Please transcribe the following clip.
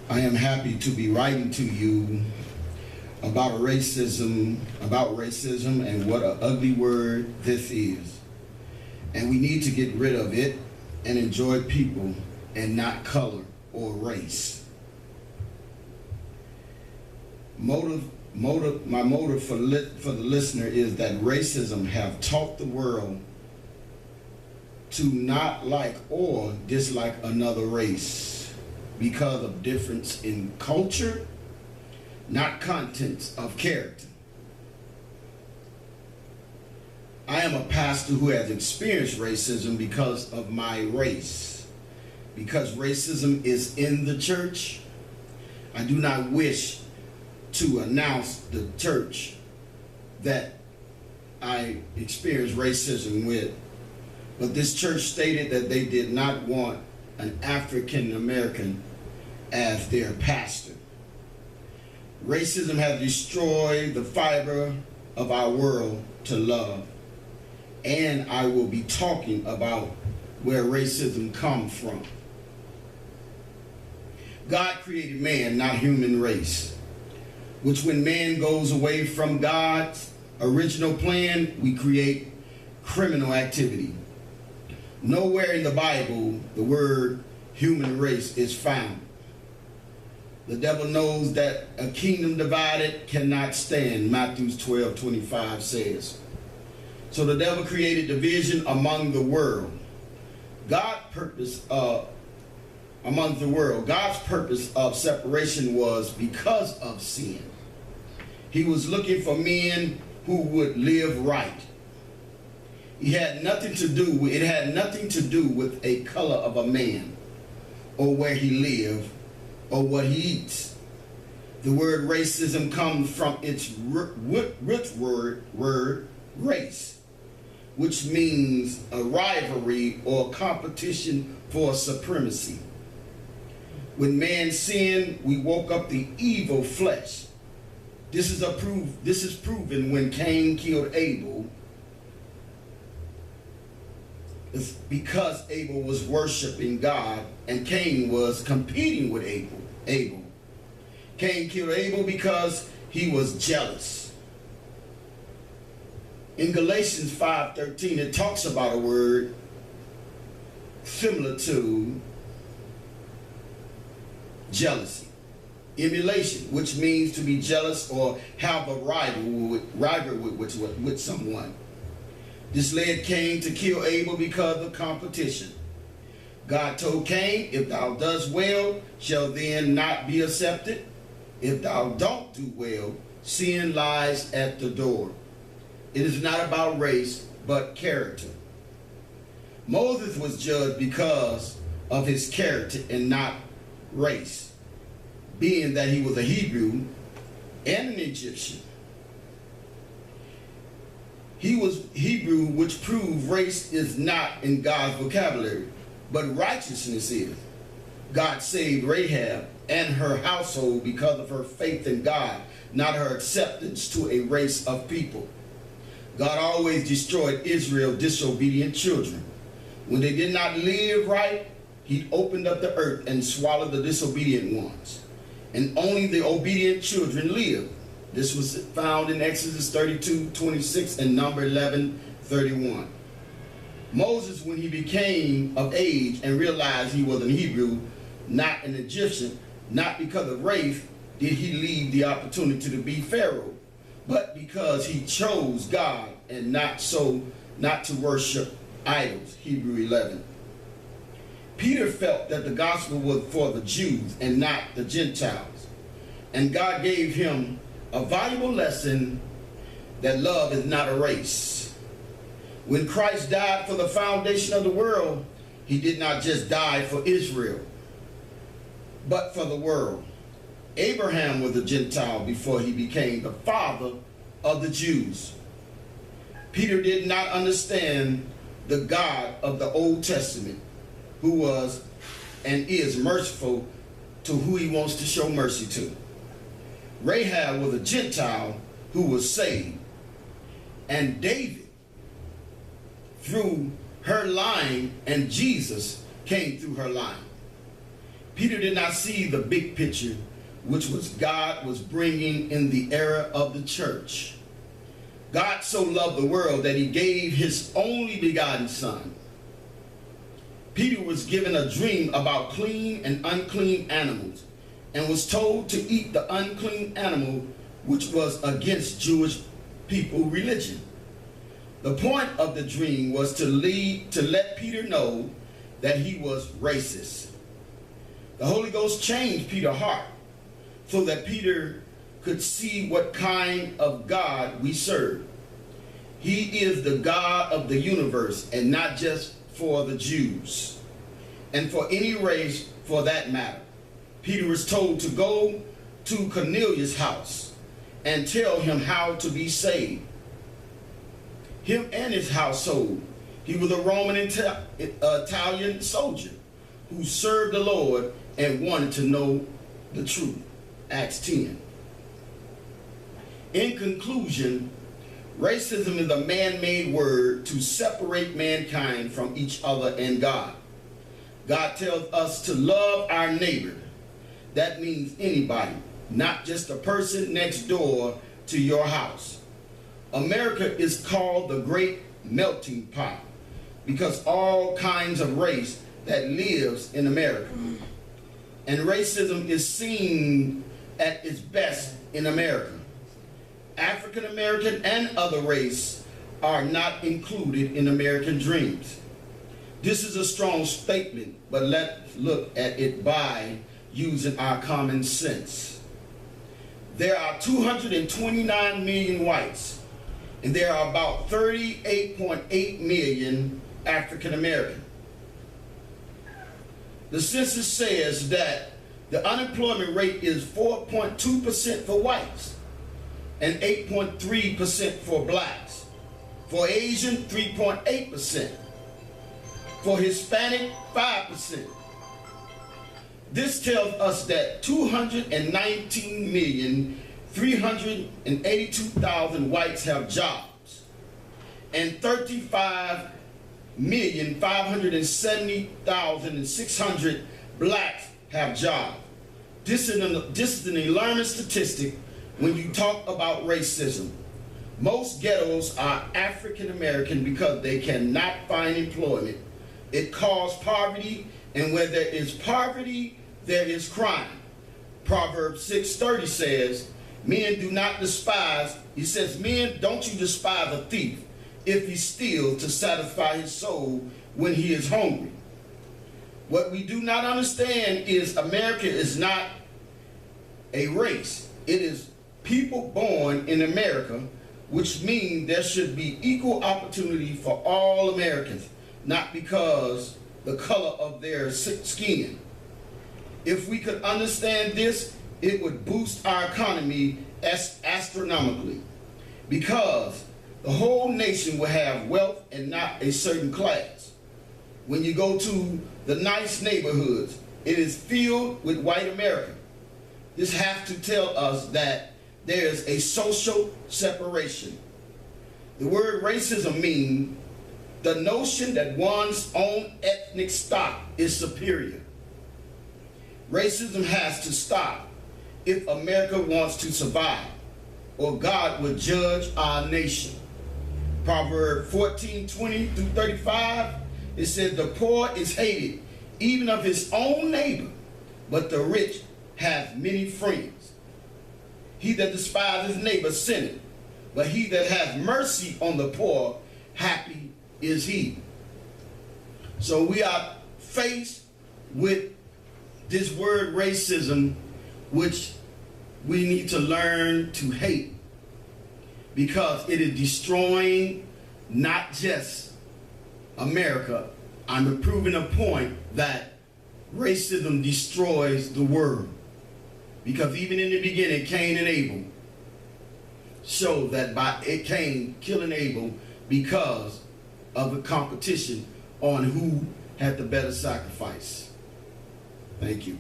I am happy to be writing to you about racism and what an ugly word this is. And we need to get rid of it and enjoy people and not color or race. My motive for the listener is that racism have taught the world to not like or dislike another race because of difference in culture, not contents of character. I am a pastor who has experienced racism because of my race. Because racism is in the church, I do not wish to announce the church that I experienced racism with. But this church stated that they did not want an African American as their pastor. Racism has destroyed the fiber of our world to love. And I will be talking about where racism comes from. God created man, not human race, which when man goes away from God's original plan, we create criminal activity. Nowhere in the Bible the word human race is found. The devil knows that a kingdom divided cannot stand, Matthew 12:25 says. So the devil created division among the world. God's purpose of separation was because of sin. He was looking for men who would live right. It had nothing to do with a color of a man, or where he lived, or what he eats. The word racism comes from its root word race, which means a rivalry or competition for supremacy. When man sinned, we woke up the evil flesh. This is proven when Cain killed Abel. It's because Abel was worshiping God and Cain was competing with Abel. Cain killed Abel because he was jealous. In Galatians 5:13, it talks about a word similar to jealousy. Emulation, which means to be jealous or have a rivalry with someone. This led Cain to kill Abel because of competition. God told Cain, if thou dost well, shall then not be accepted. If thou don't do well, sin lies at the door. It is not about race, but character. Moses was judged because of his character and not race, being that he was a Hebrew and an Egyptian. He was Hebrew, which proved race is not in God's vocabulary, but righteousness is. God saved Rahab and her household because of her faith in God, not her acceptance to a race of people. God always destroyed Israel's disobedient children. When they did not live right, he opened up the earth and swallowed the disobedient ones. And only the obedient children lived. This was found in Exodus 32:26 and number 11:31. Moses, when he became of age and realized he was an Hebrew, not an Egyptian, not because of race, did he leave the opportunity to be Pharaoh, but because he chose God and not to worship idols, Hebrew 11. Peter felt that the gospel was for the Jews and not the Gentiles. And God gave him a valuable lesson that love is not a race. When Christ died for the foundation of the world, he did not just die for Israel, but for the world. Abraham was a Gentile before he became the father of the Jews. Peter did not understand the God of the Old Testament, who was and is merciful to who he wants to show mercy to. Rahab was a Gentile who was saved. And David, through her line, and Jesus came through her line. Peter did not see the big picture, which was God was bringing in the era of the church. God so loved the world that he gave his only begotten son. Peter was given a dream about clean and unclean animals and was told to eat the unclean animal, which was against Jewish people religion. The point of the dream was to let Peter know that he was racist. The Holy Ghost changed Peter's heart so that Peter could see what kind of God we serve. He is the God of the universe, and not just for the Jews, and for any race for that matter. Peter was told to go to Cornelius' house and tell him how to be saved. Him and his household. He was a Roman Italian soldier who served the Lord and wanted to know the truth. Acts 10. In conclusion, racism is a man-made word to separate mankind from each other and God. God tells us to love our neighbor. That means anybody, not just the person next door to your house. America is called the great melting pot because all kinds of race that lives in America. And racism is seen at its best in America. African American and other race are not included in American dreams. This is a strong statement, but let's look at it by using our common sense. There are 229 million whites, and there are about 38.8 million African American. The census says that the unemployment rate is 4.2% for whites and 8.3% for blacks. For Asian, 3.8%. For Hispanic, 5%. This tells us that 219,382,000 whites have jobs and 35,570,600 blacks have jobs. This is an alarming statistic when you talk about racism. Most ghettos are African American because they cannot find employment. It causes poverty, and where there is poverty, there is crime. Proverbs 6:30 says, men do not despise, he says, men, don't you despise a thief if he steals to satisfy his soul when he is hungry. What we do not understand is America is not a race. It is people born in America, which means there should be equal opportunity for all Americans, not because the color of their skin. If we could understand this, it would boost our economy astronomically, because the whole nation will have wealth and not a certain class. When you go to the nice neighborhoods, it is filled with white America. This has to tell us that there is a social separation. The word racism means the notion that one's own ethnic stock is superior. Racism has to stop if America wants to survive, or God will judge our nation. Proverbs 14:20-35, it says, the poor is hated, even of his own neighbor, but the rich have many friends. He that despises his neighbor sinneth, but he that has mercy on the poor, happy is he. So we are faced with this word racism, which we need to learn to hate, because it is destroying not just America. I'm proving a point that racism destroys the world, because even in the beginning, Cain and Abel showed that by Cain killing Abel because of the competition on who had the better sacrifice. Thank you.